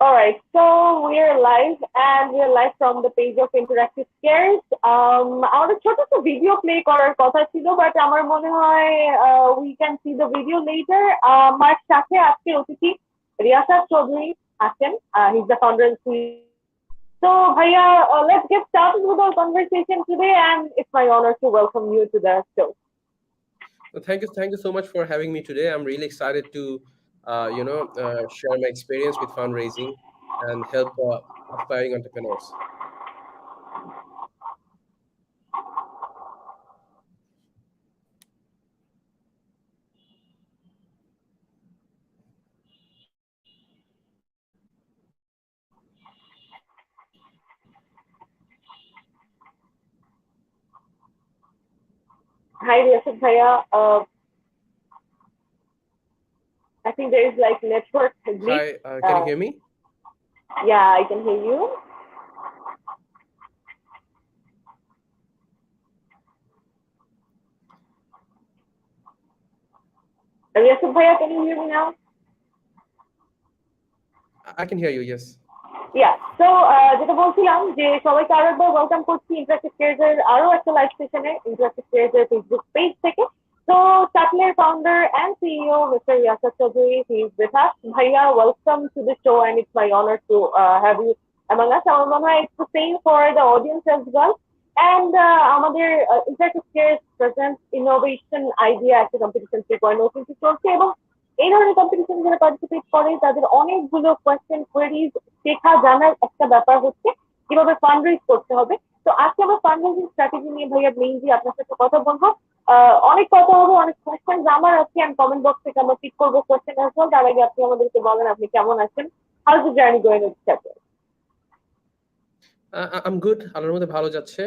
All right, so we're live and we're live from the page of Interactive Scares. আমাদের ছোট একটা video play করার কথা ছিল, বাট আমার মনে হয় we can see the video later. আমার সাথে আজকে অতিথি রিয়াসাত চৌধুরী আছেন. He's the founder and CEO. So, Bhaiya, let's get started with our conversation today, and it's my honor to welcome you to the show. Well, thank you so much for having me today. I'm really excited to, share my experience with fundraising and help aspiring entrepreneurs. Hi, Riyasat Bhaiya. I think there is like network glitch. Hi, can you hear me? Yeah, I can hear you. Riyasat Bhaiya, can you hear me now? I can hear you, yes. Yeah, so যেটা বলছিলাম যে সবাইকে আরো একবার welcome করছি interactive creator এর আরো একটা লাইভ সেশনে ইন্টারেক্টিভ ক্রিয়েটর ফেসবুক পেজ থেকে. So Shuttle's founder and CEO, Mr. Reyasat Chowdhury, he is with us. Bhaiya, welcome to the show, and it's my honor to have you among us. আমার মনে হয় it's the same for the audience as well. And আমাদের interactive creator present innovation idea একটা competition 3.0 কিন্তু চলছে, এবং এই ধরনের কম্পিটিশন যারা পার্টিসিপেট করে তাদের অনেকগুলো কোয়েশ্চেন কোয়েরিজ শেখা জানার একটা ব্যাপার হচ্ছে কিভাবে ফান্ডরেজ করতে হবে. তো আজকে আমরা ফান্ডরেজিং স্ট্র্যাটেজি নিয়ে ভাইয়া মেইনলি আপনার সাথে কথা বলবো. অনেক কথা হবে, অনেক কোয়েশ্চেন আমার আছে, আমি কমেন্ট বক্স থেকে আমরা পিক করবো কোয়েশ্চেন আসবো. তার আগে আপনি আমাদেরকে বলেন আপনি কেমন আছেন, how is the journey going with strategy? I'm good. আল্লাহর মধ্যে ভালো যাচ্ছে.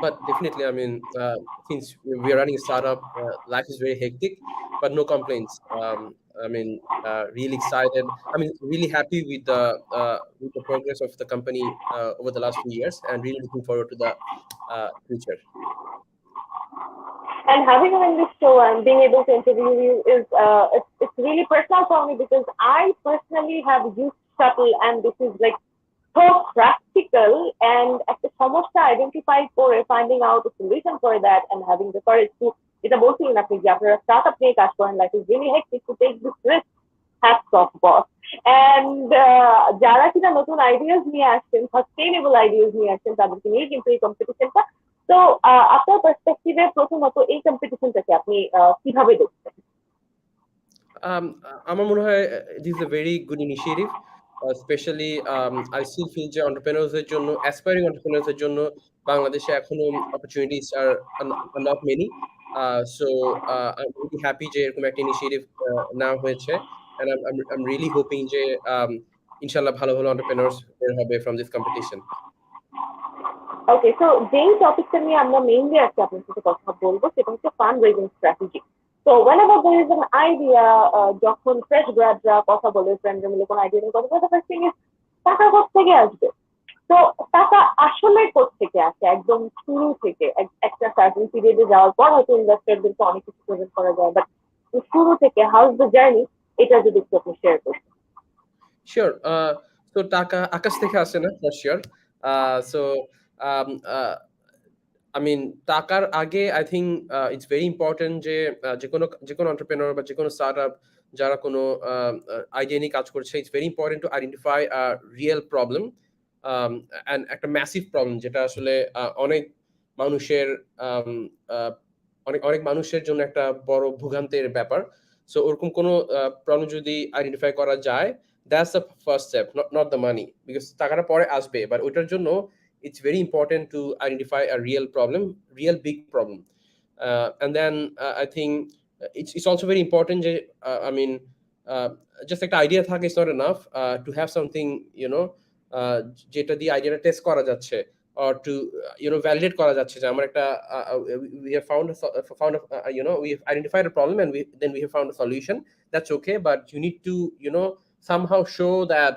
But definitely, I mean, since we are running a startup, life is very hectic, but no complaints. I mean, really excited. I mean, really happy with the progress of the company over the last few years, and really looking forward to the future. And having you in this show and being able to interview you is it's really personal for me because I personally have used Shuttle, and this is like so practical, and একটা সমস্যা identify করে finding out a solution for that and having the courage to, যেটা বলছিলেন আপনি যে আপনারা startup নিয়ে কাজ করেন, life is really hectic to take this risk. Hats off boss. And যারা কিনা নতুন আইডিয়াস নিয়ে আসছেন, সাস্টেইনেবল আইডিয়াস নিয়ে আসছেন, তাদেরকে নিয়ে কিন্তু এই কম্পিটিশনটা. তো আপনার পার্সপেক্টিভে প্রথমত এই কম্পিটিশনটাকে আপনি কিভাবে দেখছেন? আমার মনে হয় this is a very good initiative. Especially I still feel যে entrepreneurs-দের জন্য, aspiring entrepreneurs-দের জন্য বাংলাদেশে এখনো opportunities are not many. So I'm really happy যে এরকম একটা initiative নেওয়া হয়েছে, and I'm really hoping যে ইনশাআল্লাহ ভালো ভালো entrepreneurs বের হবে from this competition. Okay, so যেই টপিকটা নিয়ে আমরা মেইনলি আজকে আপনার সাথে কথা বলবো সেটা হচ্ছে ফান্ড রেজিং স্ট্র্যাটেজি. তো whenever there is an idea, যখন ফ্রেশ গ্রাডরা কথা বলে, ফ্রেন্ডরা মিলে কোনো আইডিয়া নিয়ে কথা বলে, ফার্স্ট থিং ইজ টাকা কোত্থেকে আসবে. তো টাকা আসলে কোত্থেকে আসে একদম শুরু থেকে, একটা সার্টেন পিরিয়ডে যাওয়ার পর হয়তো ইনভেস্টরদেরকে অনেক কিছু প্রেজেন্ট করা যায়, বাট শুরু থেকে হাউ ইজ দ্য জার্নি, এটা যদি একটু আপনি শেয়ার করতেন. Sure. So টাকা আকাশ থেকে আসে না, for sure. So um, uh, I mean, টাকার আগে I think it's very important যে যে কোনো entrepreneur বা যে কোনো startup যারা কোনো আইডিয়া নিয়ে কাজ করছে, it's very important to identify a real problem and একটা massive problem যেটা আসলে অনেক মানুষের অনেক মানুষের জন্য একটা বড় ভোগান্তির ব্যাপার. সো ওরকম কোনো প্রবলেম যদি আইডেন্টিফাই করা যায়, that's the first step, not the money, because টাকাটা পরে আসবে, বাট ওইটার জন্য it's very important to identify a real problem, real big problem. And then I think it's also very important যে I mean just একটা idea থাকে is not enough, to have something, যেটা দিয়ে আইডিয়াটা টেস্ট করা যাচ্ছে, or to validate করা যাচ্ছে যে আমার একটা we have found we have identified a problem, and then we have found a solution. That's okay, but you need to somehow show that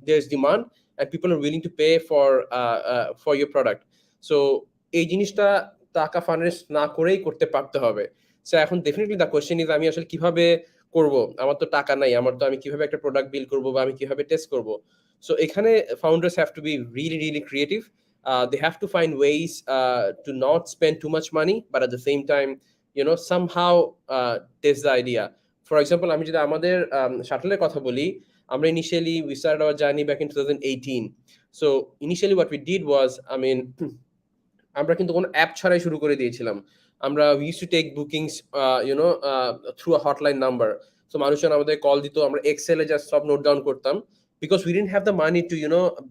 there's demand and people are willing to pay for your product. So এই জিনিসটা টাকা ফান্ডরেজ না করেই করতে পারতে হবে. So এখন definitely the question is আমি আসলে কিভাবে করব, আমার তো টাকা নাই, আমি কিভাবে একটা প্রোডাক্ট বিল্ড করব বা আমি কিভাবে টেস্ট করব। সো এখানে founders have to be really really creative. They have to find ways to not spend too much money, but at the same time, somehow test the idea. For example, আমি যদি আমাদের শাটলের কথা বলি, আমরা initially we started our journey back in 2018. So initially what we did was, আমরা কিন্তু কোনো app ছাড়াই শুরু করে দিয়েছিলাম। আমরা we used to take bookings through a hotline number. So মানুষজন আমাদের কল দিত, আমরা এক্সেলে জাস্ট সব নোট ডাউন করতাম, because we didn't have the money to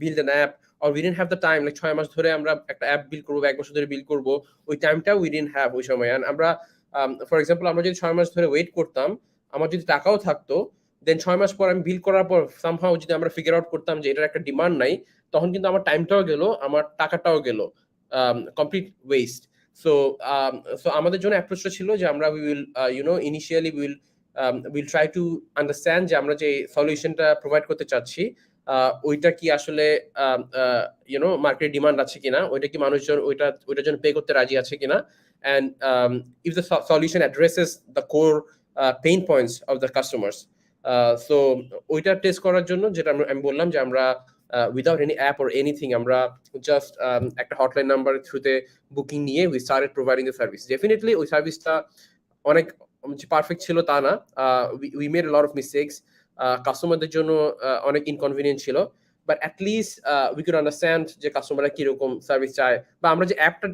build an app, or we didn't have the time, like 6 মাস ধরে আমরা একটা app build করবো, 1 বছর ধরে বিল্ড করবো, ওই টাইমটা we didn't have ওই সময়। And আমরা ফর এক্সাম্পল আমরা যদি 6 মাস ধরে ওয়েট করতাম, আমার যদি টাকাও থাকতো, দেন 6 মাস পর আমি বিল্ড করার পর সামহাউ যদি আমরা ফিগার আউট করতাম যে এটার একটা ডিমান্ড নাই, তখন কিন্তু আমার টাইমটাও গেল, আমার টাকাটাও গেল, কমপ্লিট ওয়েস্ট। সো আমাদের জন্য অ্যাপ্রোচটা ছিল যে আমরা initially will try to understand যে আমরা যে সলিউশনটা প্রোভাইড করতে চাচ্ছি ওইটা কি আসলে মার্কেট ডিমান্ড আছে কিনা, ওইটা কি মানুষজন ওইটার জন্য পে করতে রাজি আছে কিনা, and if the solution addresses the core pain points of the customers. So ওইটা টেস্ট করার জন্য যেটা আমি বললাম যে আমরা without any app or anything, আমরা just একটা হটলাইন নাম্বার থ্রুতে বুকিং নিয়ে we started providing the service. Definitely ওই সার্ভিসটা অনেক পারফেক্ট ছিল তা না, we made a lot of mistakes, কাস্টমারদের জন্য অনেক ইনকনভিনিয়েন্ট ছিল, but at least we could understand যে কাস্টমাররা কিরকম সার্ভিস চায়, বা আমরা যে অ্যাপটা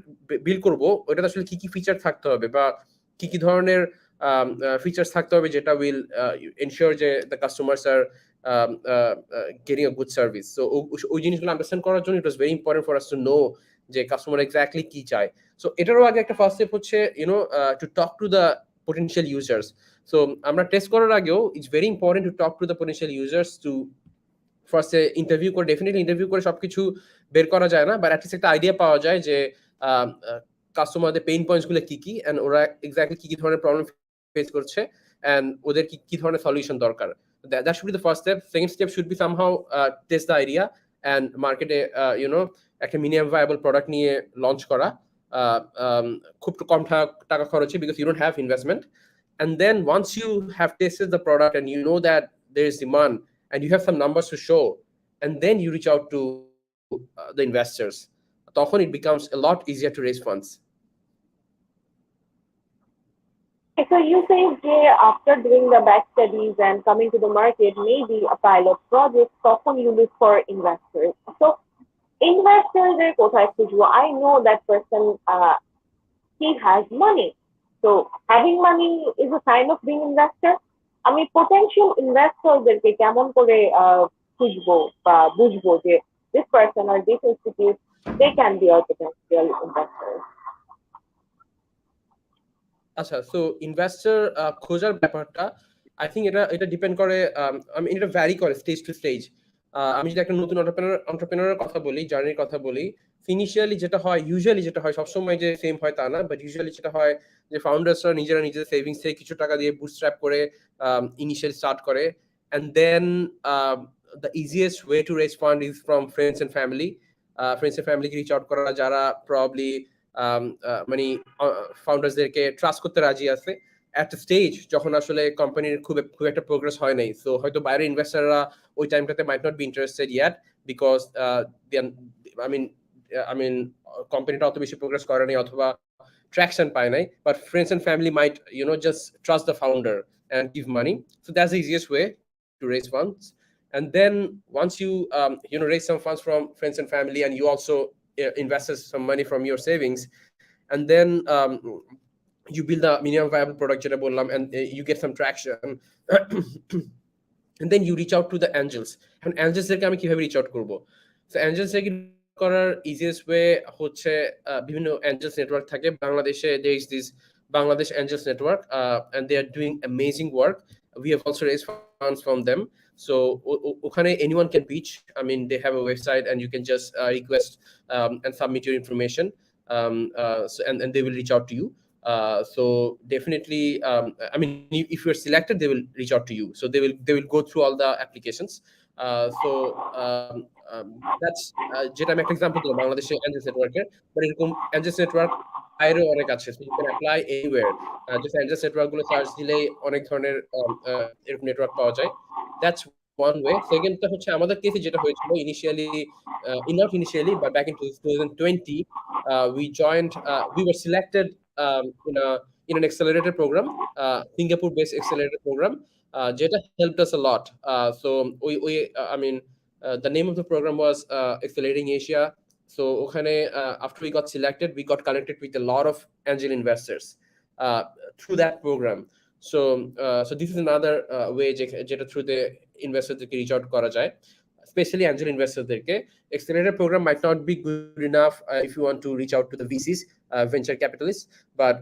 বিল্ড করবো ওইটাতে আসলে কি কি ফিচার থাকতে হবে, বা কি কি ধরনের ফিচার্স থাকতে হবে যেটা উইল এনশিওর যে the customers are getting a good service. So ওই জিনিসগুলো আন্ডারস্ট্যান্ড করার জন্য it was very important for us to know যে কাস্টমার এক্স্যাক্টলি কি চায়। সো এটারও আগে একটা ফার্স্ট স্টেপ হচ্ছে to talk to the potential users. So আমরা টেস্ট করার আগেও it's very important to talk to the potential users to first interview করে, ডেফিনেটলি ইন্টারভিউ করে সবকিছু বের করা যায় না, বাট অ্যাটলিস্ট একটা আইডিয়া পাওয়া যায় যে কাস্টমারদের পেইন পয়েন্টস গুলো কি কি, এন্ড ওরা এক্স্যাক্টলি কি কি ধরনের প্রবলেম ফেস করছে, এন্ড ওদের কি কি ধরনের সলিউশন দরকার। That should be the first step. Second step should be somehow test the idea and market একটা মিনিমাম ভায়াবল প্রোডাক্ট নিয়ে লঞ্চ করা, খুব কম টাকা খরচে, because you don't have investment. And then once you have tested the product and you know that there is demand and you have some numbers to show, and then you reach out to the investors, তখন it becomes a lot easier to raise funds. So you say after doing the back studies and coming to the market, maybe a pilot project, often you look for investors. So investors are কোথায় খুঁজবো? I know that person, he has money. So having money is a sign of being investor. আমি potential investorদেরকে কেমন করে খুঁজবো বা বুঝবো যে this person or this institute, they can be our potential investors. আচ্ছা, সো ইনভেস্টর খোঁজার ব্যাপারটা আই থিঙ্ক এটা ডিপেন্ড করে, এটা ভ্যারি করে স্টেজ টু স্টেজ। আমি যদি একটা নতুন এন্টারপ্রেনারের কথা বলি, জার্নির কথা বলি, ইউজুয়ালি যেটা হয় সবসময় যে সেম হয় তা না, বাট ইউজুয়ালি যেটা হয় যে ফাউন্ডার্সরা নিজেদের সেভিংস থেকে কিছু টাকা দিয়ে বুটস্ট্র্যাপ করে ইনিশিয়াল স্টার্ট করে, and then the easiest way to raise fund is from friends and ফ্যামিলিকে রিচ আউট করা, যারা প্রবাবলি মানে ফাউন্ডার্সদেরকে ট্রাস্ট করতে রাজি আছে এট স্টেজ যখন আসলে কোম্পানির খুব একটা প্রোগ্রেস হয় নাই। সো হয়তো বাইরের ইনভেস্টাররা ওই টাইমটাতে might not be interested yet, because কোম্পানিটা অত বেশি প্রোগ্রেস করে নাই অথবা ট্র্যাকশন পায় নাই, but friends and family might just trust the founder and give money. So that's the easiest way to raise funds. And then once you raise some funds from friends and family, and you also invested some money from your savings, and then you build a minimum viable product যেটা বললাম, and you get some traction and then you reach out to the angels. And angelsদেরকে আমি কিভাবে reach out করব? So angelsদেরকে করার easiest way হচ্ছে বিভিন্ন angels network থাকে বাংলাদেশে। there is this Bangladesh Angels Network, and they are doing amazing work. We have also raised funds from them. So okhane anyone can reach. I mean, they have a website and you can just request and submit your information, and they will reach out to you. So definitely, I mean, if you're selected, they will reach out to you. So they will go through all the applications. That's যেটা আমি একটা example দিলাম বাংলাদেশে Angels Network এর, but এরকম Angels Network বাইরেও অনেক আছে, so you can apply anywhere. Just Android network গুলো সার্চ দিলেই অনেক ধরনের এরকম নেটওয়ার্ক পাওয়া যায়। That's one way. সেকেন্ডটা হচ্ছে আমাদের কেসে যেটা হয়েছিল initially, not initially but back in 2020, we were selected in an accelerator program, Singapore based accelerator program, যেটা helped us a lot. So I mean, the name of the program was Accelerating Asia. So ওখানে after we got selected, we got connected with a lot of angel investors uh, through that program. So this is another way যেটা through the investorদেরকে reach out করা যায়, especially angel investorদেরকে. Accelerator program might not be good enough if you want to reach out to the VCs, venture capitalists, but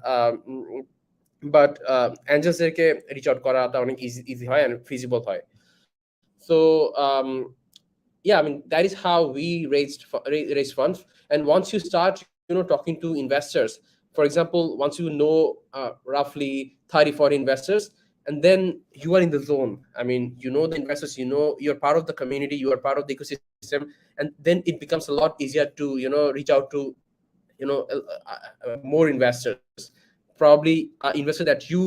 angelsদেরকে reach out করাটা অনেক easy হয় and feasible হয়. So yeah, I mean, that is how we raise funds. And once you start, talking to investors, for example, once you know roughly 30, 40 investors, and then you are in the zone. I mean, you know the investors, you're part of the community, you are part of the ecosystem, and then it becomes a lot easier to, reach out to, more investors. Probably investor that you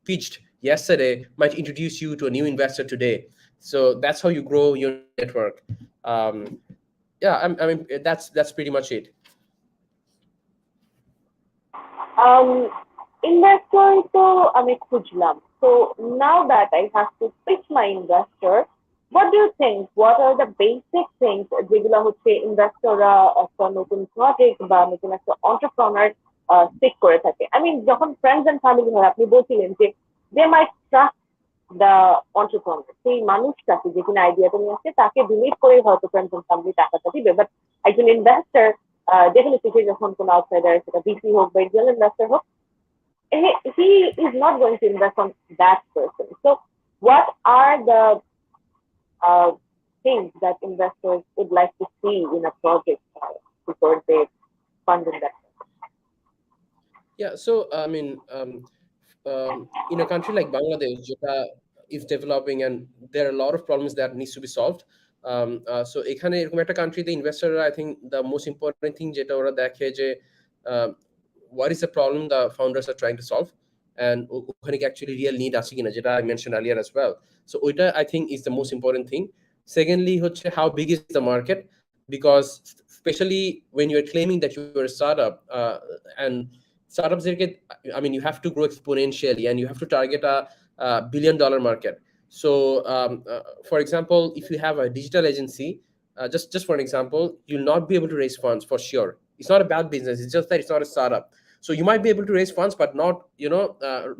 pitched yesterday might introduce you to a new investor today. So that's how you grow your network. Yeah, I mean, that's pretty much it. Um, investor তো আমি খুঁজলাম। So now that I have to pitch my investor, what do you think? What are the basic things যেগুলো হচ্ছে ইনভেস্টররা একটা নতুন project বা নতুন একটা entrepreneur stick করে থাকে? I mean, যখন friends and family হয়, আপনি বলছিলেন যে they might trust the entrepreneur, সেই মানুষটাকে যে কিনা আইডিয়াটা নিয়ে আসছে তাকে বিলিভ করে হয়তো friends and family টাকাটা দিবে, বাট একজন ইনভেস্টর ডেফিনেটলি সে যখন কোনো আউটসাইডার, সেটা ভিসি হোক বা এঞ্জেল ইনভেস্টর হোক, he is not going to invest on that person. So what are the uh, things that investors would like to see in a project before they fund investment? Yeah, so I mean, in a country like Bangladesh, যেটা is developing and there are a lot of problems that needs to be solved. So এখানে এরকম একটা কান্ট্রিতে ইনভেস্টররা, I think the most important thing যেটা ওরা দেখে যে uh, what is the problem the founders are trying to solve, and ওখানে কি actually real need আছে কিনা, যেটা I mentioned earlier as well. So ওইটা I think is the most important thing. Secondly হচ্ছে how big is the market, because especially when you're claiming that you're a startup, and startups, I mean, you have to grow exponentially and you have to target a billion-dollar market. So for example, if you have a digital agency, just for an example, you'll not be able to raise funds for sure. It's not a bad business, it's just that it's not a startup. So you might be able to raise funds, but not,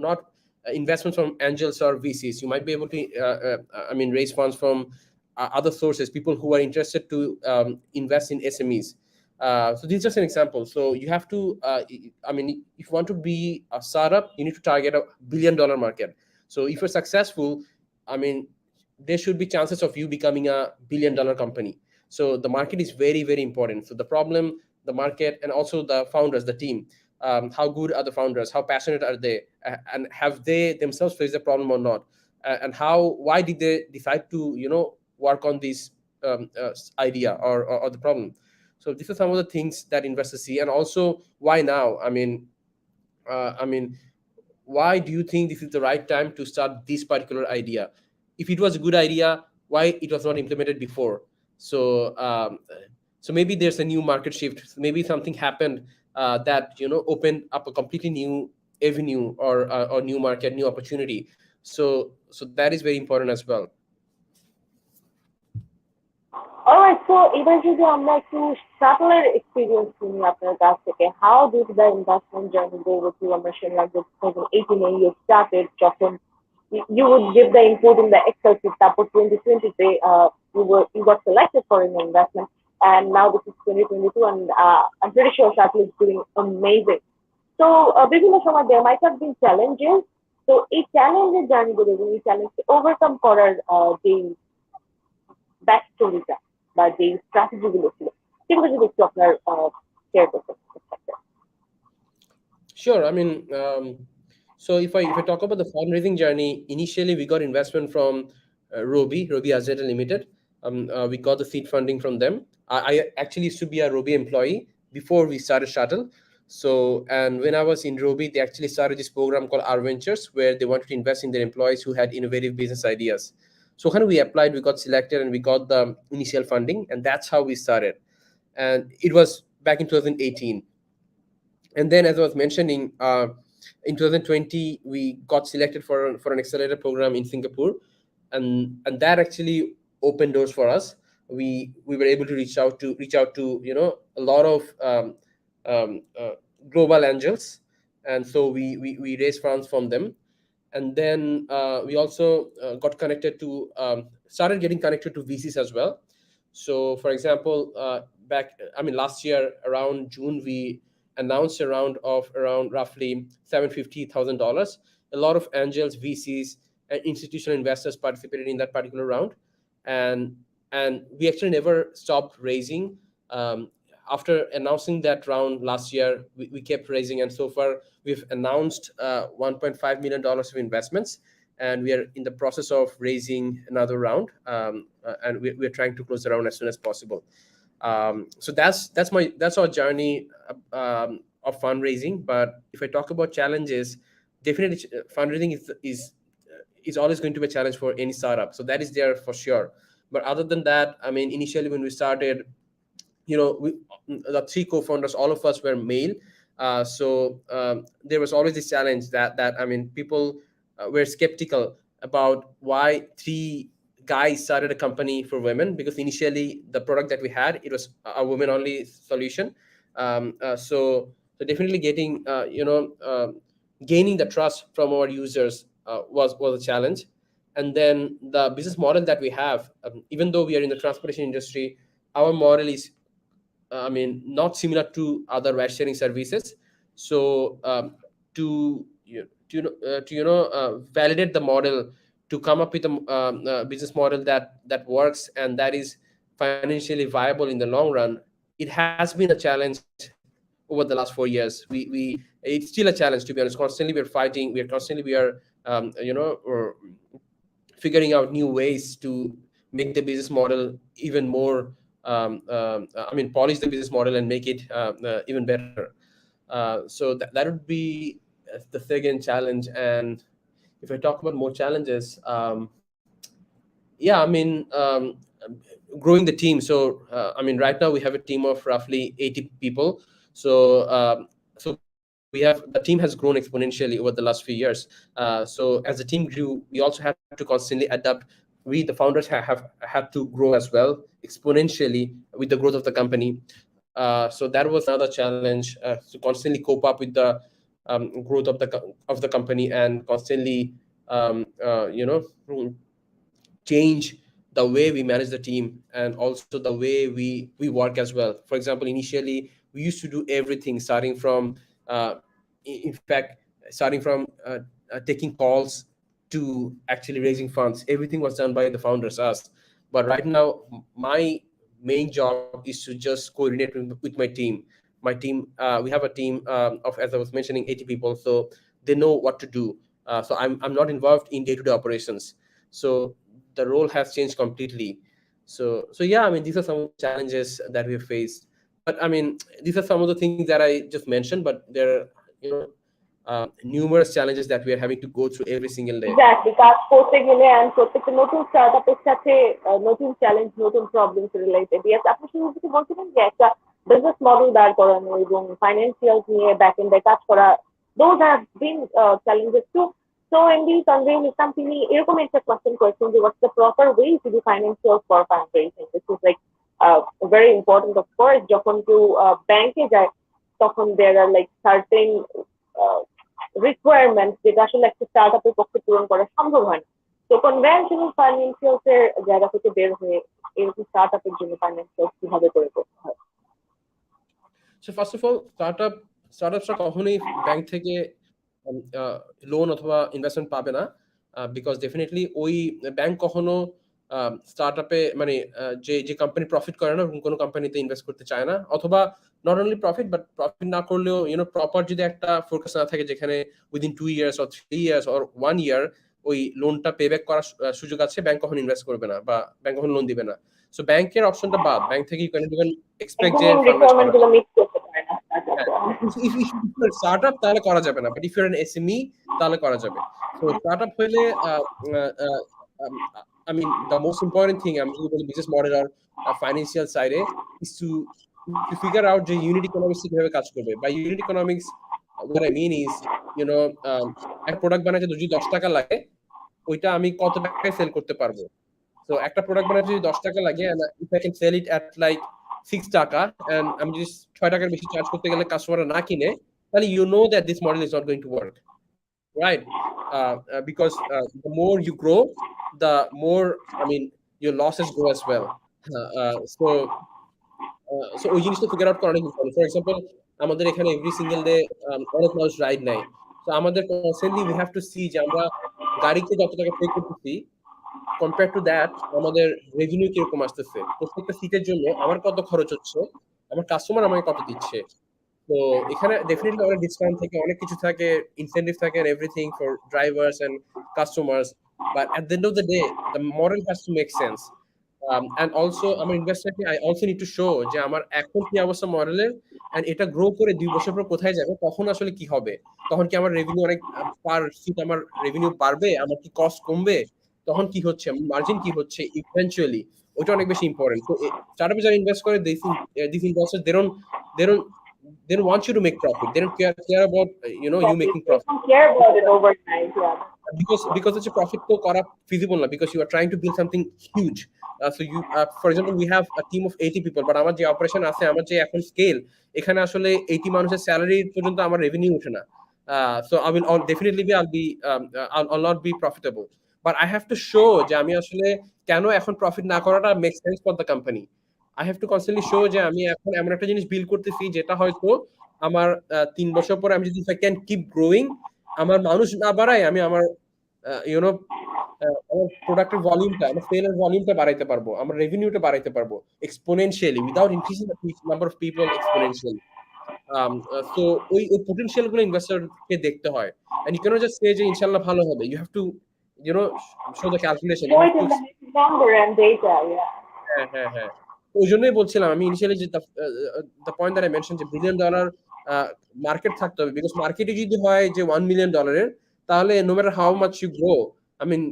not investments from angels or VCs. You might be able to I mean, raise funds from other sources, people who are interested to invest in SMEs. So this is just an example. So you have to, I mean, if you want to be a startup, you need to target a billion-dollar market. So if you're successful, I mean, there should be chances of you becoming a billion-dollar company. So the market is very, very important. So the problem, the market, and also the founders, the team. How good are the founders? How passionate are they? And have they themselves faced the problem or not? And why did they decide to, work on this idea or the problem? So these are some of the things that investors see, and also why now? I mean, why do you think this is the right time to start this particular idea? If it was a good idea, why it was not implemented before? So so maybe there's a new market shift. Maybe something happened that, opened up a completely new avenue, or new market, new opportunity. So that is very important as well. Alright, so এবার যদি আমরা একটু শাটলের experience শুনি আপনার কাছ থেকে, how did the investment journey go with you? আমরা শুনলাম যে 2018 you started, যখন you would give the input in the Excel sheet, তারপর 2020 তে you got selected for an investment, and now this is 2022, and I'm pretty sure Shuttle is doing amazing. So বিভিন্ন সময় there might have been challenges. So এই চ্যালেঞ্জের জার্নিগুলো, এই চ্যালেঞ্জকে overcome করার যে back স্টোরিটা বা যে স্ট্র্যাটেজিগুলো ছিল, সেগুলো যদি একটু আপনার শেয়ার করতে। Sure. I mean, so if I talk about the fundraising journey, initially we got investment from Robi Azeta Limited. We got the seed funding from them. I actually used to be a Robi employee before we started Shuttle. So, and when I was in Robi, they actually started this program called R Ventures, where they wanted to invest in their employees who had innovative business ideas. So when we applied, we got selected and we got the initial funding, and that's how we started. And it was back in 2018. And then, as I was mentioning, in 2020 we got selected for an accelerator program in Singapore, and that actually opened doors for us. We were able to reach out to a lot of um, uh, global angels, and so we raised funds from them. And then we also got connected to started getting connected to VCs as well. So, for example, last year around June, we announced a round of around roughly $750,000. A lot of angels, VCs, and institutional investors participated in that particular round, and we actually never stopped raising. After announcing that round last year, we kept raising, and so far we've announced $1.5 million of investments, and we are in the process of raising another round, and we're trying to close the round as soon as possible. So that's our journey of fundraising. But if I talk about challenges, definitely fundraising is always going to be a challenge for any startup. So that is there for sure. But other than that, I mean, initially when we started, the three co-founders, all of us were male. So there was always this challenge that I mean, people were skeptical about why three guys started a company for women, because initially the product that we had, it was a women only solution. So definitely gaining the trust from our users was a challenge. And then the business model that we have, even though we are in the transportation industry, our model is not similar to other ride sharing services. So to validate the model, to come up with a business model that works and that is financially viable in the long run, it has been a challenge over the last 4 years. We It's still a challenge, to be honest. Constantly we're fighting. Or figuring out new ways to make the business model even more polish the business model and make it even better. So that would be the second challenge. And if I talk about more challenges, yeah, growing the team. So right now we have a team of roughly 80 people. So the team has grown exponentially over the last few years. So as the team grew, we also had to constantly adapt. We, the founders, have had to grow as well exponentially with the growth of the company. So that was another challenge, to constantly cope up with the growth of the company, and constantly change the way we manage the team, and also the way we work as well. For example, initially we used to do everything, starting from in fact starting from taking calls to actually raising funds. Everything was done by the founders, us. But right now, my main job is to just coordinate with my team. We have a team of, as I was mentioning, 80 people, so they know what to do. So I'm not involved in day-to-day operations. So the role has changed completely. So yeah, these are some of the challenges that we have faced. But these are some of the things that I just mentioned, but there are numerous challenges that we are having to go through every single day. Exactly, কাজ করতে গেলে and প্রত্যেকটা নতুন স্টার্টআপের সাথে নতুন challenge, নতুন problems related. Yes, আপনি শুরু থেকে বলছিলেন যে একটা বিজনেস মডেল দাঁড় করানো এবং ফাইন্যান্সিয়াল নিয়ে ব্যাক এন্ডে কাজ করা, those have been challenges too. So MD Tanvir Islam তিনি এরকম একটা কোয়েশ্চেন করেছেন যে what's the proper way to do financial for fundraising, this is like very important. Of course, যখন কেউ ব্যাংকে যায় তখন there are like certain requirements যেটা আসলে একটা স্টার্টআপের পক্ষে পূরণ করা সম্ভব হয় না। তো কনভেনশনাল ফাইন্যান্সিয়ালস এর জায়গা থেকে বের হয়ে এরকম স্টার্টআপের জন্য ফাইন্যান্সিয়ালস কিভাবে করে করতে হয়? সো ফার্স্ট অফ অল, স্টার্টআপসরা কখনোই ব্যাংক থেকে লোন অথবা ইনভেস্টমেন্ট পাবে না, বিকজ ডেফিনেটলি ওই ব্যাংক কখনো স্টার্টআপে যে কোম্পানি প্রফিট করে না, কোনো কোম্পানিতে ইনভেস্ট করতে চায় না। অথবা not only profit, but profit না করলেও প্রপার যদি একটা ফোকাস না থাকে, যেখানে within 2 years or 3 years or 1 year ওই লোনটা পে ব্যাক করার সুযোগ আছে, ব্যাংক কখনো ইনভেস্ট করবে না বা ব্যাংক কখনো লোন দিবে না। সো ব্যাংকের অপশনটা বাদ, ব্যাংক থেকে ইউ ক্যান এক্সপেক্ট যে if you're a startup তাহলে করা যাবে না, but if you're an SME তাহলে করা যাবে. So startup হইলে um, I mean the most important thing আমি যদি বলি business model or financial side is to figure out যে unit economics কিভাবে কাজ করবে. By unit economics what I mean is একটা প্রোডাক্ট বানাইতে যদি 10 টাকা লাগে ওইটা আমি কত টাকায় সেল করতে পারবো. So একটা প্রোডাক্ট বানাইতে যদি 10 টাকা লাগে and if I can sell it at like 6 টাকা and আমি যদি 6 টাকার বেশি চার্জ করতে গেলে কাস্টমাররা না কিনে, তাহলে you know that this model is not going to work, right? Because the more you grow, the more, I mean, your losses grow as well. So ওই জিনিসটা ফিগার আউট করা অনেক ইম্পর্টেন্ট. ফর এক্সাম্পল আমাদের এখানে every single day অনেক মানুষ ride নেয়. তো আমাদের constantly we have to see যে আমরা গাড়িতে যত টাকা পে করতেছি কম্পেয়ার টু দ্যাট আমাদের রেভিনিউ কিরকম আসতেছে, প্রত্যেকটা সিটের জন্য আমার কত খরচ হচ্ছে, আমার কাস্টমার আমাকে কত দিচ্ছে. তো এখানে ডেফিনেটলি অনেক ডিসকাউন্ট থাকে, অনেক কিছু থাকে, ইনসেন্টিভ থাকে and everything for drivers and customers, but at the end of the day the model has to make sense. And also আমার ইনভেস্টরকে I also need to show যে আমার এখন কি অবস্থা মডেলের and এটা গ্রো করে 2 বছর পর কোথায় যাবে, তখন আসলে কি হবে, তখন কি আমার রেভিনিউ অনেক পার সিট আমার রেভিনিউ বাড়বে, আমার কি কস্ট কমবে, তখন কি হচ্ছে, মার্জিন কি হচ্ছে ইভেন্চুয়ালি, ওটা অনেক বেশি ইম্পর্টেন্ট. তো স্টার্টআপে যারা ইনভেস্ট করে these investors they don't want you to make profit, they don't care about you making profit. They don't care about it overnight, yeah. Because it's a profit to kora feasible na, because you are trying to build something huge. So you for example we have a team of 80 people, but আমার যে operation আছে, আমার যে এখন scale, এখানে আসলে 80 মানুষের salary পর্যন্ত আমার রেভিনিউ ওঠে না. So I will definitely I'll not be profitable, but I have to show যে আমি আসলে কেন এখন প্রফিট না করাটা make sense for the company. I have to constantly show যে আমি এখন এমন একটা জিনিস বিল্ড করতেছি যেটা হয়তো আমার 3 বছর পরে আমি যদি I can keep growing, আমার মানুষ না বাড়ায় আমি আমার আমার প্রোডাক্টের ভলিউমটা, আমার সেলের ভলিউমটা বাড়াইতে পারবো, আমার রেভিনিউটা বাড়াইতে পারবো exponentially without increasing the number of people exponentially. So ওই পোটেনশিয়াল গুলো ইনভেস্টরকে দেখতে হয়, and you can't just say যে ইনশাআল্লাহ ভালো হবে. You have to show the calculation, you Show have it to in the number and data, yeah. হ্যাঁ ওই জন্যই বলছিলাম আমি ইনিশিয়ালি যে the point that I mention যে $1 billion মার্কেট থাকতে হবে, বিকজ মার্কেটে যদি হয় যে $1 million, তাহলে no matter how much you grow, I mean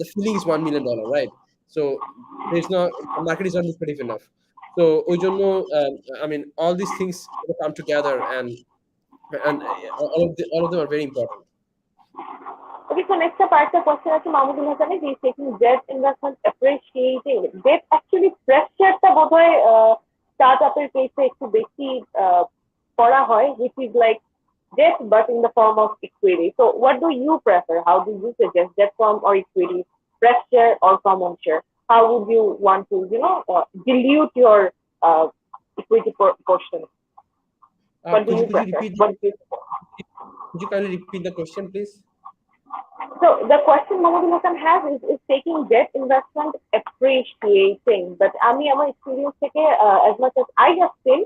the feeling is $1 million, right? So there's no, the market is not lucrative enough. So ওই জন্য I mean all these things come together, and all of them are very important. Okay, so next up, our question is Mahmoudul Hassan is he's taking debt investment appreciating. Debt actually pressure ta bodhoy startup er case ekটু বেশি করা হয়, which is like debt but in the form of equity. So what do you prefer? How do you suggest, debt form or equity, fresh share or common share? How would you want to dilute your equity portion? What do you prefer? Could you kindly repeat the question, please? So the question Mahmoudul Hassan has is taking debt investment appreciating, but ami amar experience theke as much as I have seen,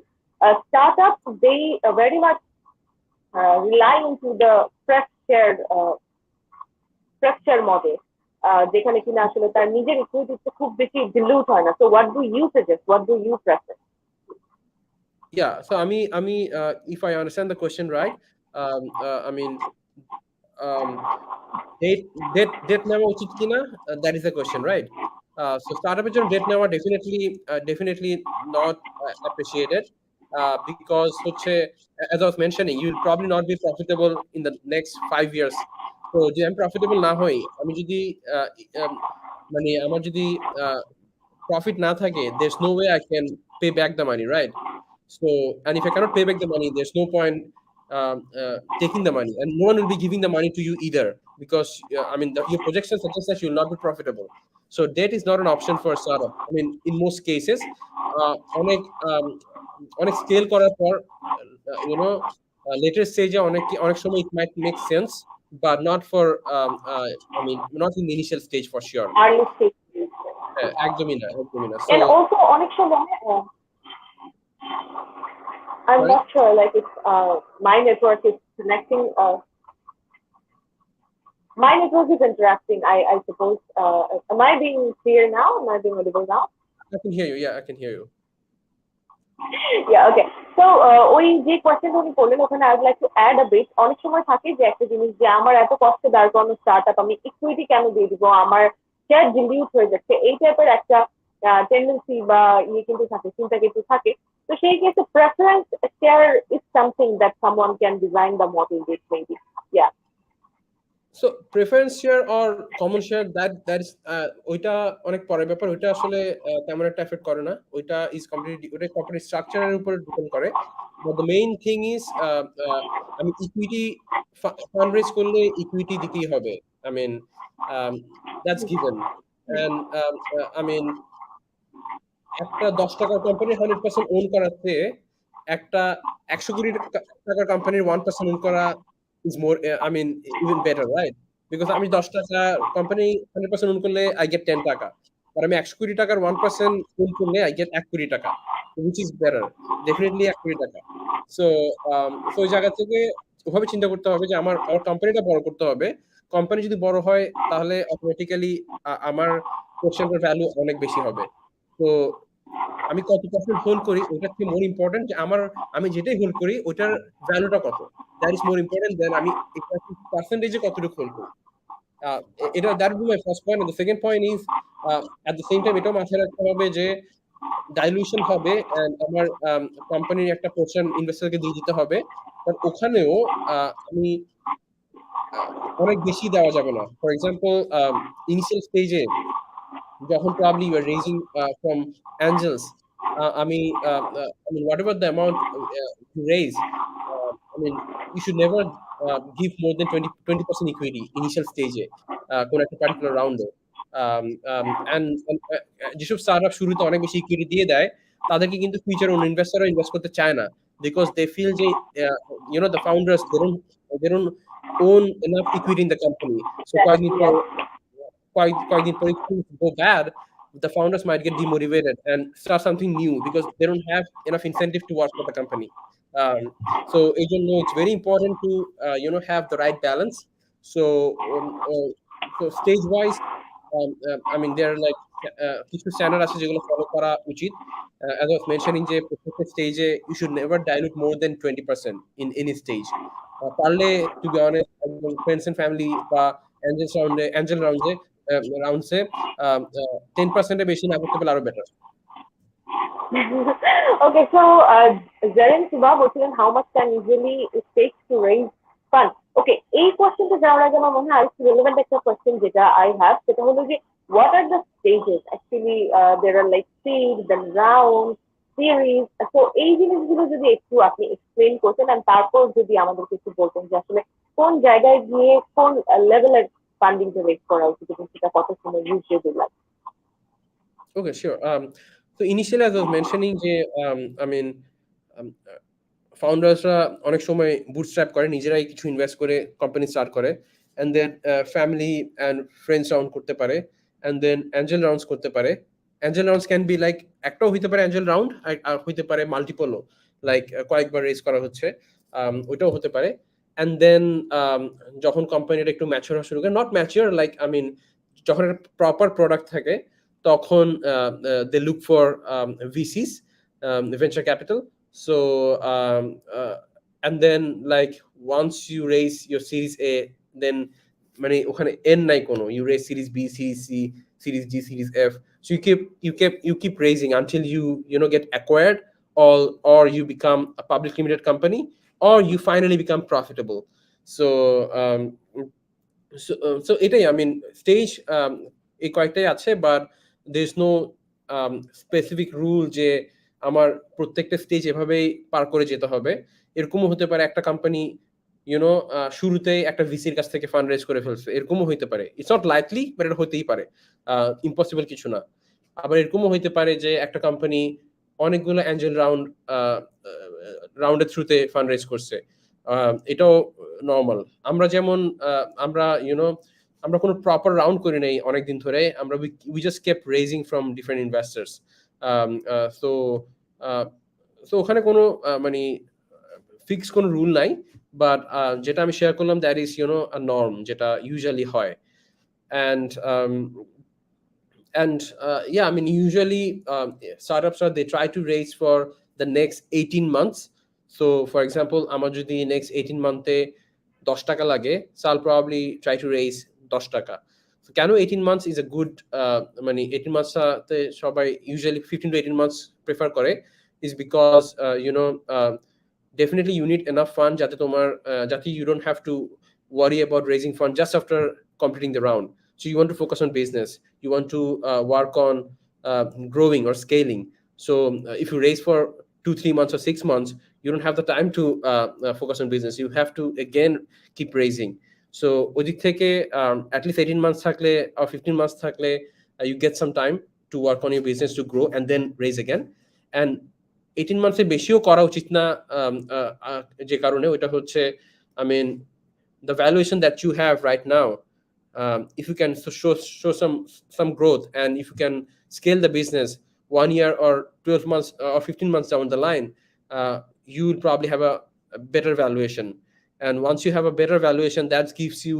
startups they very much rely into the fresh share model, যেখানে কিনা আসলে তার নিজের equity খুব বেশি dilute হয় না. So what do you suggest? What do you prefer? Yeah, so আমি if I understand the question right, I mean debt নেওয়া উচিত কিনা, that is the question, right? So startup-এর জন্য debt নেওয়া definitely not appreciated, because হচ্ছে as I was mentioning, you will probably not be profitable in the next 5 years. So যদি আমি profitable না হই, আমি যদি মানে আমার যদি profit না থাকে, there's no way I can pay back the money, right? So, and if I cannot pay back the money, there's no point taking the money, and no one will be giving the money to you either, because I mean your projections suggest that you will not be profitable. So debt is not an option for a startup. I mean in most cases অনেক scale করার পর later stage অনেক সময় it might make sense, but not for I mean not in the initial stage for sure. Early stage. একদমই না. So, and also অনেক সময় I'm not sure, like if my network is connecting, my network is interrupting, I suppose. Am I being clear now? Am I being audible now? I can hear you. Yeah, I can hear you. Yeah, okay. তো ওই যে question উনি করলেন ওখানে I like to add a bit, অনেক সময় থাকে যে একটা জিনিস যে আমার এত কষ্টে দাঁড় করানো স্টার্ট আপ, আমি ইকুইটি কেন দিয়ে দিব, আমার শেয়ার ডিলিউট হয়ে যাচ্ছে, এই টাইপের একটা টেন্ডেন্সি বা ইয়ে কিন্তু থাকে, চিন্তা কিন্তু থাকে। তো সেই ক্ষেত্রে preference share is something that someone can design the model with maybe. Yeah. So preference share or common share that is ওইটা অনেক পরের ব্যাপার, ওইটা আসলে তেমন একটা এফেক্ট করে না, ওইটা ইজ কমপ্লিটলি ওইটা কোম্পানির স্ট্রাকচারের উপর ডিপেন্ড করে। But the main thing is আমি ইকুইটি ফান্ড রেজ করলে ইকুইটি দিতেই হবে। I mean that's given. And I mean একটা 10 টাকার কোম্পানি 100% ওন করার চেয়ে একটা 100 কোটি টাকার কোম্পানির 1% ওন করা is more, I mean even better, right? Because আমি 10 টাকা কোম্পানি 100% ওন করলে আই গেট 10 টাকা, আর আমি 100 কোটি টাকার 1% ওন করলে আই গেট 1 কোটি টাকা, হুইচ ইজ বেটার, ডেফিনেটলি 1 কোটি টাকা। সো ওই জায়গা থেকে ওভাবে চিন্তা করতে হবে যে আমার আমার কোম্পানিটা বড় করতে হবে। কোম্পানি যদি বড় হয় তাহলে অটোমেটিক্যালি আমার কোশ্চেনের ভ্যালু অনেক বেশি হবে। তো আমি কত পার্সেন্ট হোল্ড করি ওটার থেকে মোর ইম্পর্টেন্ট যে আমার আমি যেটাই হোল্ড করি ওটার ভ্যালুটা কত, দ্যাট ইজ মোর ইম্পর্টেন্ট দেন আমি এটা পার্সেন্টেজে কতটুকু হোল্ড করি। এটা that will be my first point. The second point is at the same time এটাও মাথায় রাখতে হবে যে ডাইলুশন হবে এন্ড আমার কোম্পানির একটা পোর্শন ইনভেস্টরকে দিয়ে দিতে হবে, বাট ওখানেও আমি অনেক বেশি দেওয়া যাবে না। ফর এক্সাম্পল ইনিশিয়াল স্টেজে যখন probably you are raising from angels, I mean, I mean, whatever the amount you raise, I mean, you should never give more than 20% equity initial stage কোন একটা particular round এ। যেসব startup শুরুতে অনেক বেশি equity দিয়ে দেয় তাদেরকে কিন্তু ফিউচার অন্য ইনভেস্টররা ইনভেস্ট করতে চায় না, বিকজ দে ফিল যে the founders they don't own enough equity in the company. So কয়েকদিন পর Yes. কয়েকদিন পরে things go bad, the founders might get demotivated and start something new because they don't have enough incentive to work for the company. Um, so it's very important to have the right balance. So so stage wise, I mean there are like কিছু standard আছে যেগুলো follow করা উচিত। As I was mentioning যে প্রত্যেকটা স্টেজে you should never dilute more than 20% in any stage. পারলে to be honest friends and family বা অ্যাঞ্জেল রাউন্ডসে 10% বেশি না করতে পারলে আরো better. Okay, so Zaren Siba বলছিলেন how much time usually it takes to raise fund. Okay, এই কোশ্চেনটা যাওয়ার আগে আমার মনে হয় আরেকটু রেলেভেন্ট একটা কোশ্চেন যেটা I have, সেটা হলো যে what are the stages? Actually, there are like seed, then round, series. So এই জিনিসগুলো যদি একটু আপনি এক্সপ্লেন করতেন and তারপর যদি আমাদেরকে একটু বলতেন যে আসলে কোন জায়গায় গিয়ে কোন লেভেলের ফান্ডিংটা রেজ করা উচিত এবং সেটা কত সময় ইউজুয়ালি লাগে। Okay, sure. So initially as I was mentioning যে I mean ফাউন্ডার্সরা অনেক সময় বুটস্ট্র্যাপ করে, নিজেরাই কিছু ইনভেস্ট করে কোম্পানি স্টার্ট করে, and then family and friends round করতে পারে, এন্ড দেন অ্যাঞ্জেল রাউন্ডস করতে পারে। Angel rounds can be like একটাও হইতে পারে অ্যাঞ্জেল রাউন্ড, আর হইতে পারে মাল্টিপলও, লাইক কয়েকবার রেজ করা হচ্ছে, ওইটাও হতে পারে। এন্ড দেন যখন কোম্পানিটা একটু ম্যাচিওর হওয়া শুরু করে, not mature like I mean যখন একটা প্রপার প্রোডাক্ট থাকে তখন they look for VCs, venture capital. So and then like once you raise your series A, then মানে ওখানে n নাই কোনো, you raise series B, series C, series D, series F, so you keep raising until you know get acquired, or you become a public limited company, or you finally become profitable. So so এটাই, I mean stage এই কয়েকটাই আছে, but there's no specific rule যে আমার প্রত্যেকটা stage এভাবেই পার করে যেতে হবে। এরকমও হতে পারে একটা কোম্পানি শুরুতেই একটা ভিসির কাছ থেকে ফান্ড রেজ করে ফেলছে, এরকমও হইতে পারে। ইটস নট লাইকলি, বাট এটা হতেই পারে, ইম্পসিবল কিছু না। আবার এরকমও হইতে পারে যে একটা কোম্পানি অনেকগুলো অ্যাঞ্জেল রাউন্ডের থ্রুতে ফান্ড রেজ করছে, এটাও নর্মাল। আমরা যেমন আমরা আমরা কোনো প্রপার রাউন্ড করি নাই অনেকদিন ধরে, আমরা we just keep raising from different investors. So so ওখানে কোনো মানে ফিক্স কোনো রুল নাই, বাট যেটা আমি শেয়ার করলাম দ্যাট ইজ আ নর্ম যেটা ইউজুয়ালি হয়। And yeah, I mean usually startups they try to raise for the next 18 months. So for example আমার যদি next 18 month-এ 10 টাকা লাগে, so I'll probably try to raise 10 টাকা. So কেন 18 months is a good মানে 18 months তে সবাই usually 15 to 18 months prefer করে is because definitely you need enough fund যাতে তোমার যাতে you don't have to worry about raising fund just after completing the round. So you want to focus on business, you want to work on growing or scaling. So if you raise for 2-3 months or 6 months, you don't have the time to focus on business. You have to again keep raising. So ওদিক থেকে at least 18 months থাকলে or 15 months থাকলে you get some time to work on your business to grow and then raise again. And 18 months-এ বেশিও করা উচিত না, যে কারণে ওইটা হচ্ছে I mean the valuation that you have right now, if you can show some growth and if you can scale the business 1 year or 12 months or 15 months down the line, you will probably have a better valuation. And once you have a better valuation, that gives you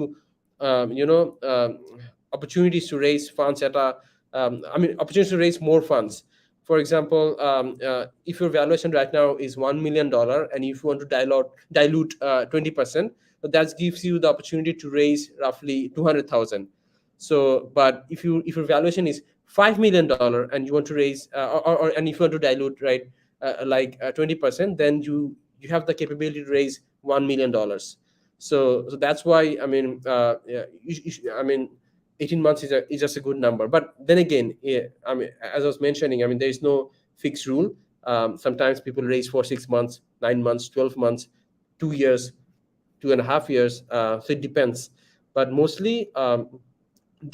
opportunities to raise funds at a opportunities to raise more funds. For example, if your valuation right now is $1 million and if you want to dilute 20%, so that gives you the opportunity to raise roughly 200,000. So but if your valuation is $5 million and you want to raise and if you want to dilute, right, 20%, then you have the capability to raise $1 million. So that's why I mean 18 months is just a good number. But then again, I mean, as I was mentioning, I mean, there is no fixed rule. Sometimes people raise for 6 months, 9 months, 12 months, 2 years, 2.5 years. So it depends. But mostly,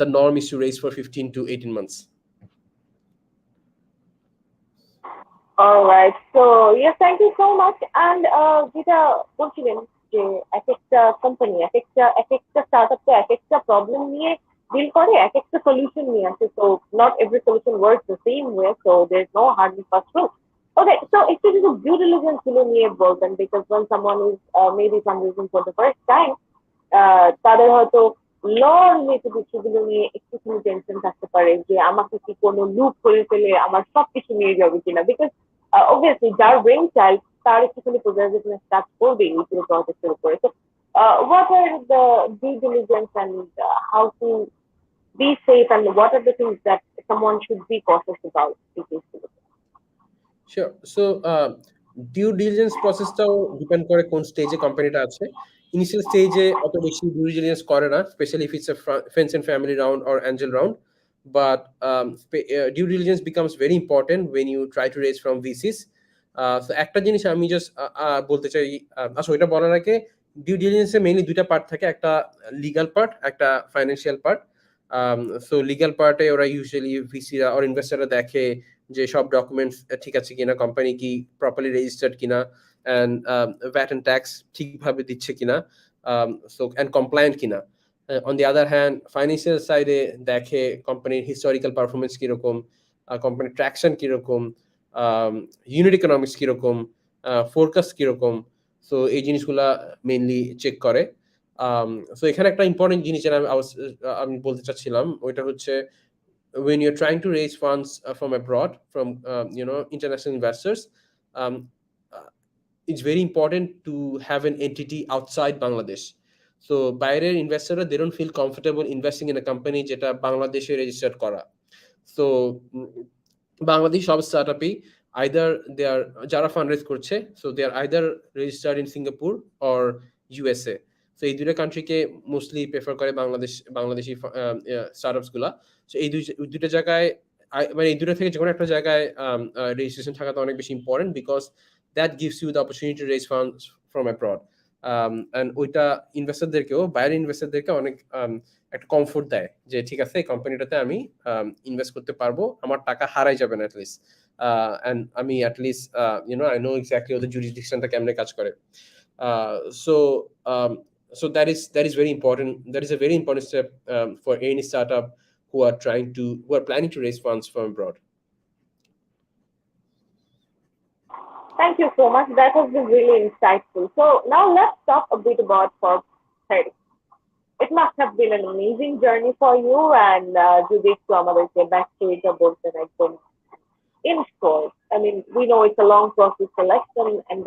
the norm is to raise for 15 to 18 months. All right. So yes, thank you so much. And যেটা বলছিলেন যে এক একটা company এক একটা startup তো এক একটা প্রবলেম নিয়ে ডিল করে, এক একটা সলিউশন নিয়ে আসে। So not every solution works the same way. So there's no hard and fast rule. Okay, so একটু যদি due diligence গুলো নিয়ে বলতেন, because when someone is maybe fundraising for the first time, তাদের হয়তো ল রিলেটেড ইস্যুগুলো নিয়ে একটুখানি টেনশন থাকতে পারে যে আমাকে কি কোনো লুপ করে ফেলে আমার সবকিছু নিয়ে যাবে কিনা, বিকজ obviously যার ব্রেন চাইল্ড তার একটুখানি প্রোগ্রেসিভনেস কাজ করবে এই পুরো প্রজেক্টের উপরে। So what are the due diligence and how to be safe and what are the things that someone should be cautious about in case? Sure. So due diligence প্রসেসটাও ডিপেন্ড করে কোন স্টেজে কোম্পানিটা আছে। ইনিশিয়াল স্টেজে অত বেশি ডিউ ডিলিজেন্স করে না, specially if it's a friends and family round or angel round. But due diligence becomes very important when you try to raise from VCs. So একটা জিনিস আমি জাস্ট বলতে চাই, আসলে এটা বলার আগে ডিউ ডিলিজেন্সে মেইনলি দুইটা পার্ট থাকে, একটা লিগ্যাল পার্ট, একটা ফাইন্যান্সিয়াল পার্ট। সো লিগ্যাল পার্টে ওরা ইউজুয়ালি ভিসিরা অর ইনভেস্টাররা দেখে যে সব ডকুমেন্টস ঠিক আছে কিনা, কোম্পানি কি প্রপারলি রেজিস্টার্ড কিনা, অ্যান্ড ভ্যাট অ্যান্ড ট্যাক্স ঠিকভাবে দিচ্ছে কিনা, সো অ্যান্ড কমপ্লায়েন্ট কিনা। On the other hand, financial side দেখে কোম্পানির হিস্টোরিক্যাল পারফরমেন্স কিরকম, কোম্পানির ট্র্যাকশন কিরকম, ইউনিট ইকোনমিক্স কিরকম, ফোরকাস্ট কিরকম। সো এই জিনিসগুলা মেইনলি চেক করে। সো এখানে একটা ইম্পর্টেন্ট জিনিস যেটা আমি বলতে চাচ্ছিলাম, ওইটা হচ্ছে when you're trying to raise funds from abroad, from international investors, it's very important to have an entity outside Bangladesh. So বাইরের ইনভেস্টররা they don't feel comfortable investing in a company যেটা বাংলাদেশে রেজিস্টার্ড করা। সো বাংলাদেশ সব স্টার্টআপই either they are যারা ফান্ডরেজ করছে, so they are either registered in Singapore or USA. So এই দুইটা কান্ট্রিকে মোস্টলি প্রেফার করে বাংলাদেশি স্টার্টআপস গুলা। সো এই দুইটা জায়গায় মানে এই দুটো থেকে যে কোনো একটা জায়গায় রেজিস্ট্রেশন থাকাটা অনেক বেশি important, because that gives you the opportunity to raise funds from abroad. And ওইটা ইনভেস্টরদেরকেও, বাইরের ইনভেস্টরদেরকে অনেক একটা কমফোর্ট দেয় যে ঠিক আছে এই কোম্পানিটাতে আমি ইনভেস্ট করতে পারবো, আমার টাকা হারাই যাবে না অ্যাটলিস্ট, অ্যান্ড আমি অ্যাটলিস্ট আই নো এক্স্যাক্টলি ওদের জুরিসডিকশনটা কেমনে কাজ করে। So that is very important. That is a very important step for any startup who are planning to raise funds from abroad. Thank you so much. That has been really insightful. So now let's talk a bit about Forbes 30. It must have been an amazing journey for you, and Judith to আমাদেরকে backstage বলতেন একদম in short I mean, we know it's a long process, selection and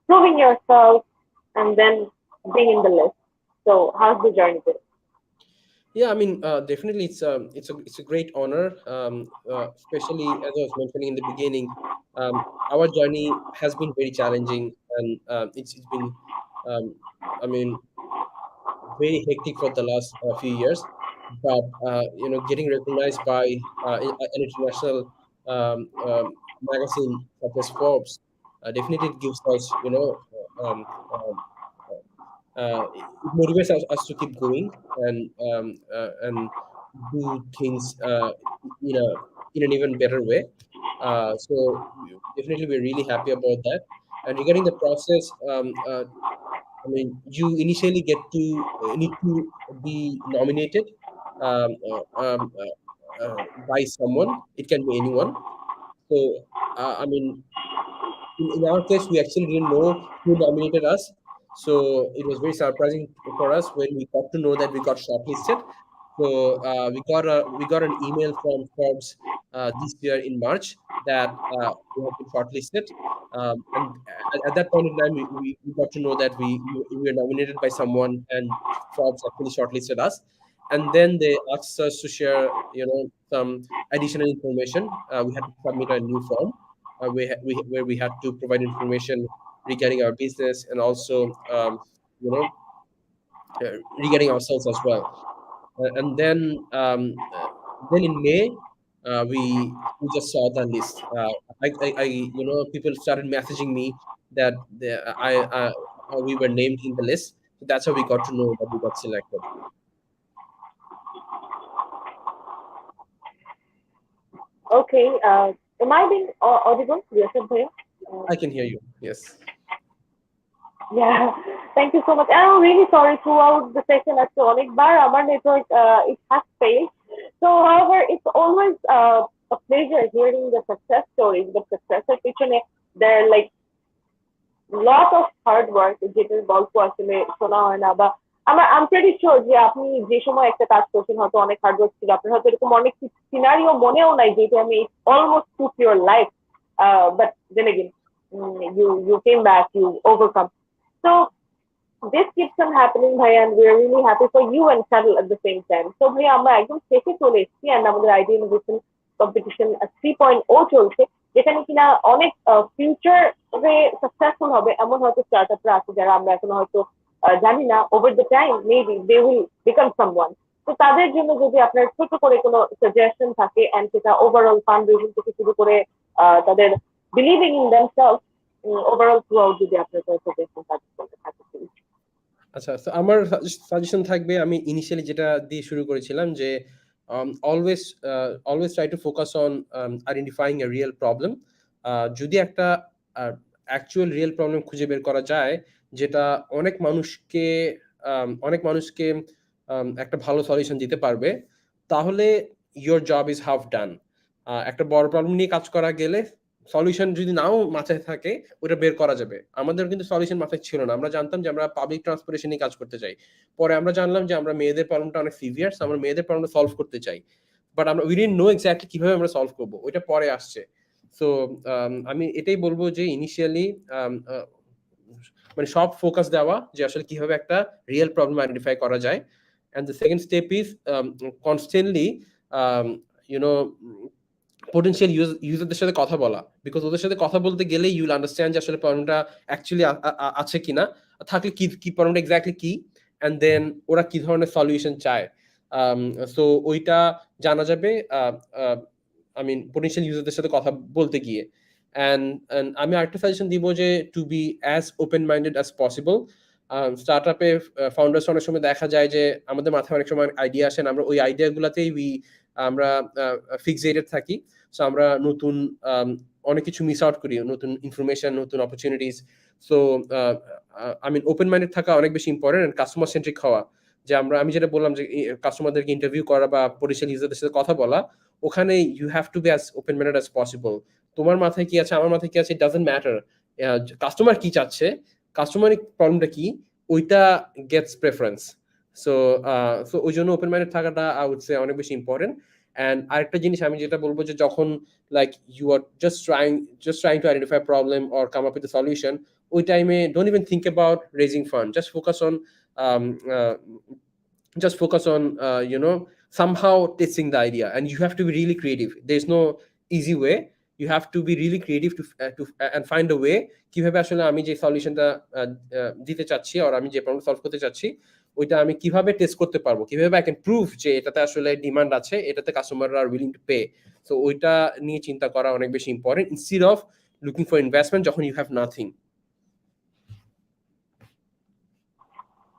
proving yourself, and then being in the list. So how's the journey been? Yeah, I mean, definitely, it's a great honor, especially as I was mentioning in the beginning. Our journey has been very challenging, and it's been, um, I mean, very hectic for the last few years. But getting recognized by an international magazine such as Forbes definitely gives us, it motivates us to keep going and do things in a in an even better way. So definitely, we're really happy about that. And regarding the process, I mean, you initially get to need to be nominated um, by someone. It can be anyone. So, I mean, in our case, we actually didn't know who nominated us. So it was very surprising for us when we got to know that we got shortlisted. So we got an email from Forbes this year in March that we have been shortlisted. And at that point in time, we got to know that we were nominated by someone, and Forbes actually shortlisted us. And then they asked us to share, some additional information. We had to submit a new form where we had to provide information regarding our business and also you know regarding ourselves as well. And then in May we just saw the list. People started messaging me that we were named in the list. So that's how we got to know that we got selected. Okay, am I being audible? Yes, Bhaiya? Uh, I can hear you. Yes. yeah, thank you so much. And I'm really sorry throughout the session as to অনেকবার আমার network it has failed. So however, it's always a pleasure hearing the success stories, but success পিছনে there are like lot of hard work যেটার গল্প আসলে শোনা হয় না বা I'm pretty sure যে আপনি যে সময় একটা কাজ করছেন হয়তো অনেক হার্ড ওয়ার্ক ছিল আপনার হয়তো এরকম অনেক সিনারিও মনেও নাই যেটা আমি almost took your life but then again you came back, you overcome. So this keeps on happening bhaiya, and we're really happy for you and Shuttle at the same time. So bhaiya আমরা একদম শেষে চলে এসেছি and আমাদের idea innovation competition 3.0 চলছে যেখানে কিনা অনেক ফিউচারে সাকসেসফুল হবে এমন হয়তো স্টার্টআপরা আছে যারা আমরা এখনো হয়তো জানি না over the time maybe they will become someone. তো তাদের জন্য যদি আপনার ছোট করে কোনো সাজেশন থাকে এন্ড সেটা ওভারঅল ফান্ড রেজিং থেকে শুরু করে তাদের believing in themselves overall throughout যদি আপনার কোনো সাজেশন থাকে please. আচ্ছা, তো আমার সাজেশন থাকবে, আমি ইনিশিয়ালি যেটা দিয়ে শুরু করেছিলাম যে always always try to focus on identifying A real problem. যদি একটা অ্যাকচুয়াল রিয়েল প্রবলেম খুঁজে বের করা যায় যেটা অনেক মানুষকে একটা ভালো সলিউশন দিতে পারবে, তাহলে ইয়োর জব ইজ হাফ ডান। একটা বড় প্রবলেম নিয়ে কাজ করা গেলে সলিউশন যদি নাও মাথায় থাকে ওটা বের করা যাবে। আমাদের কিন্তু সলিউশন মাথায় ছিল না। আমরা জানতাম যে আমরা পাবলিক ট্রান্সপোর্টেশন নিয়ে কাজ করতে চাই। পরে আমরা জানলাম যে আমরা মেয়েদের প্রবলেমটা অনেক সিভিয়ার, আমরা মেয়েদের প্রবলেমটা সলভ করতে চাই। বাট আমরা উই ডিডন্ট নো এক্স্যাক্টলি কিভাবে আমরা সলভ করব, ওইটা পরে আসছে। সো আমি এটাই বলবো যে ইনিশিয়ালি মানে সব ফোকাস দেওয়া যে আসলে কিভাবে একটা রিয়েল প্রবলেম আইডেন্টিফাই করা যায়। And the second step is constantly you know potential ইউজারদের সাথে কথা বলা, বিকজ ওদের সাথে কথা বলতে গেলেই ইউল আন্ডারস্ট্যান্ড যে আসলে প্রবলেমটা অ্যাকচুয়ালি আছে কিনা, থাকলে কি প্রবলেমটা এক্স্যাক্টলি কি, অ্যান্ড দেন ওরা কি ধরনের সলিউশন চায়। সো ওইটা জানা যাবে আই মিন পোটেনশিয়াল ইউজারদের সাথে কথা বলতে গিয়ে। অ্যান্ড আমি আরেকটা সাজেশন দিব যে to be as open minded as possible. স্টার্ট আপে ফাউন্ডার্স অনেক সময় দেখা যায় যে আমাদের মাথায় অনেক সময় আইডিয়া আসেন, আমরা ওই আইডিয়াগুলোতেই আমরা ফিক্সেটেড থাকি। সো আমরা নতুন অনেক কিছু মিস আউট করি, নতুন ইনফরমেশন, নতুন opportunities. So I mean open minded থাকা অনেক বেশি ইম্পর্টেন্ট, অ্যান্ড কাস্টমার সেন্ট্রিক হওয়া। যে আমি যেটা বললাম যে কাস্টমারদেরকে ইন্টারভিউ করা বা পরিষেবা ইউজারদের সাথে কথা বলা, ওখানে you have to be as open minded as possible. তোমার মাথায় কি আছে, আমার মাথায় কি আছে, ইট ডাজন্ট ম্যাটার। কাস্টমার কি চাচ্ছে, কাস্টমারিক প্রবলেমটা কি, ওইটা গেটস প্রেফারেন্স। সো ওই জন্য ওপেন মাইন্ডেড থাকাটা আই উড সে অনেক বেশি ইম্পর্টেন্ট। অ্যান্ড আরেকটা জিনিস আমি যেটা বলবো যে যখন like you are just trying to identify a problem or come up with a solution, ওই টাইমে don't even think about raising fund, um, uh, just focus on somehow testing the idea, and you have to be really creative. There's no easy way. You have to be really creative to and find a way কিভাবে আসলে আমি যে সলিউশনটা দিতে চাচ্ছি আর আমি যে problem solve করতে চাচ্ছি ওইটা আমি কিভাবে টেস্ট করতে পারবো, কিভাবে আই ক্যান প্রুভ যে এটাতে আসলে ডিমান্ড আছে, এটাতে কাস্টমাররা are willing to pay. So ওইটা নিয়ে চিন্তা করা অনেক বেশি important instead of looking for investment যখন you have nothing.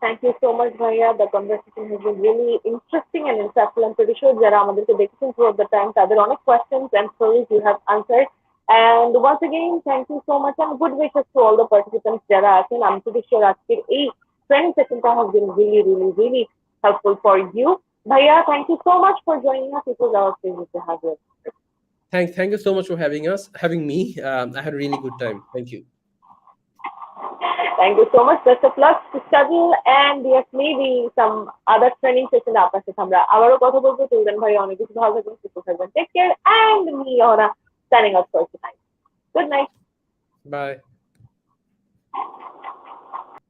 Thank you so much, Bhaiya. The conversation has been really interesting and insightful. I'm pretty sure যারা আমাদেরকে দেখেছেন throughout the time, তাদের অনেক questions and stories you have answered. And once again, thank you so much and good wishes to all the participants যারা আছেন। I'm pretty sure আজকের এই training sessionটা has been really, really, really helpful for you. Bhaiya, thank you so much for joining us. It was our pleasure to have you. Thank you so much for having me. I had a really good time. Thank you. Thank you so much. Best of luck to Shuttle, and yes, maybe some other training session আপনার সাথে আমরা আবারও কথা বলবো। Till then, ভাই অনেক কিছু ভালো থাকবেন, সুস্থ থাকবেন। Take care, and me, Ahona, signing off for tonight. Good night. Bye.